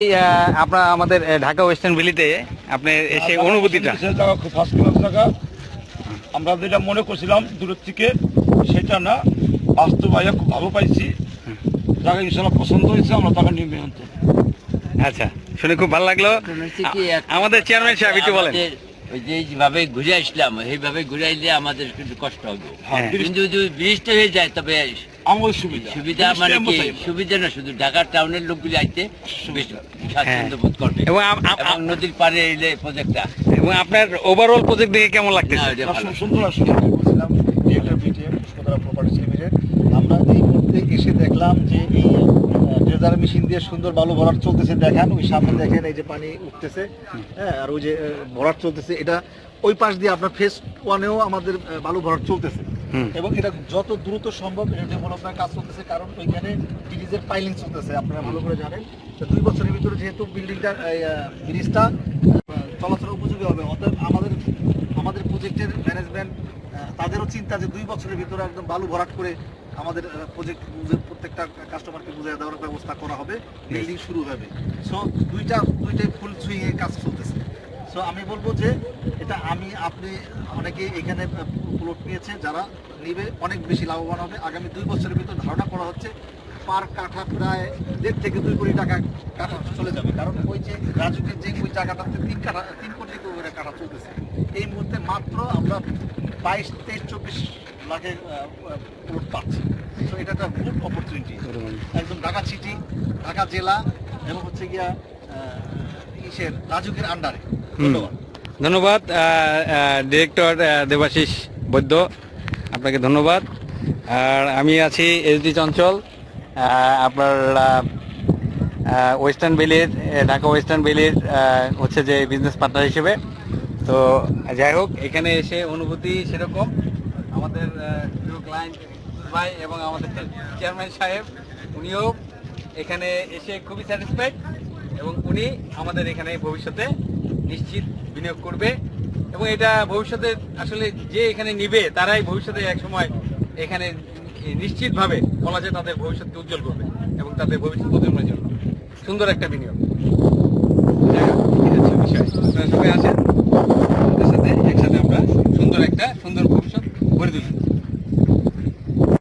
আপনার আমাদের ঢাকা ওয়েস্টার্ন ভ্যালিতে আপনি এসে অনুভূতিটা জায়গা খুব ফার্স্ট ক্লাস জায়গা। আমরা যেটা মনে করছিলাম দূরের থেকে সেটা না, বাস্তবায়ন খুব ভালো পাইছি। জায়গা ইনশাল্লাহ পছন্দ হয়েছে, আমরা টাকা নিয়ে আনতে। আচ্ছা, শুনে খুব ভালো লাগলো। আমাদের চেয়ারম্যান সাহেব একটু বলেন। ওই যে যেভাবে ঘুরে আসলাম এইভাবে ঘুরে আইলে আমাদের কিন্তু কষ্ট হবে, কিন্তু যদি ব্রিজটা হয়ে যায় তবে আমার সুবিধা সুবিধা মানে কি সুবিধা না, শুধু ঢাকা টাউনের লোকগুলি আইতে স্বাচ্ছন্দ্য বোধ করবে এবং নদীর পাড়ে এলে প্রজেক্টটা এবং আপনার ওভারঅল প্রজেক্ট দেখে কেমন লাগতেছে? সুন্দর আসলে বলছিলাম প্রপার্টিস লিমিটেড। আমরা এই মুহূর্তে এসে দেখলাম যে এই ড্রেজার মেশিন দিয়ে সুন্দর বালু ভরাট চলতেছে। দেখেন ওই সামনে দেখেন এই যে পানি উঠতেছে, হ্যাঁ, আর ওই যে ভরাট চলতেছে। এটা ওই পাশ দিয়ে আপনার ফেজ ওয়ানেও আমাদের বালু ভরাট চলতেছে এবং এটা যত দ্রুত সম্ভব ডেভেলপমেন্ট কাজ চলতেছে, কারণ ওইখানে ব্রিজের পাইলিং চলতেছে। আপনারা ভালো করে জানেন 2 বছরের ভিতরে যেহেতু বিল্ডিংটা ব্রিজটা চলাচল উপযোগী হবে, অতএব আমাদের প্রজেক্টের ম্যানেজমেন্ট তাদেরও চিন্তা যে 2 বছরের ভিতরে একদম বালু ভরাট করে আমাদের প্রজেক্ট প্রত্যেকটা কাস্টমারকে বুঝিয়ে দেওয়ার ব্যবস্থা করা হবে, বিল্ডিং শুরু হবে। সো দুইটাই ফুল সুইংয়ে কাজ চলতেছে। সো আমি বলবো যে এটা আপনি অনেকে এখানে প্লট নিয়েছে, যারা নিবে অনেক বেশি লাভবান হবে। আগামী 2 বছরের ভিতর ধারণা করা হচ্ছে পার কাঠা প্রায় 1.5 থেকে 2 কোটি টাকা কাঠা চলে যাবে, কারণ ওই যে রাজুকের যে ওই জায়গাটাতে 3 কোটি করে কাঠা চলতেছে। এই মুহূর্তে মাত্র আমরা 22, 23, 24 লাখের প্লট পাচ্ছি। তো এটা একটা গুড অপরচুনিটি, একদম ঢাকা সিটি, ঢাকা জেলা এবং হচ্ছে গিয়া রাজুকের আন্ডারে। ধন্যবাদ ডিরেক্টর দেবাশিস বৈদ্য, আপনাকে ধন্যবাদ। আর আমি আছি এসডি চঞ্চল, আপনার ওয়েস্টার্ন ভ্যালির ঢাকা ওয়েস্টার্ন ভ্যালির হচ্ছে যে বিজনেস পার্টনার হিসেবে। তো যাই হোক, এখানে এসে অনুভূতি সেরকম। আমাদের ক্লায়েন্ট ভাই এবং আমাদের চেয়ারম্যান সাহেব উনিও এখানে এসে খুবই স্যাটিসফাইড এবং উনি আমাদের এখানে ভবিষ্যতে নিশ্চিত বিনিয়োগ করবে এবং এটা ভবিষ্যতে আসলে যে এখানে নিবে তারাই ভবিষ্যতে এক সময় এখানে নিশ্চিতভাবে বলা যায় তাদের ভবিষ্যৎকে উজ্জ্বল করবে এবং তাদের ভবিষ্যৎ প্রজন্মের জন্য সুন্দর একটা বিনিয়োগ। বিষয় আপনারা সবাই আসেন।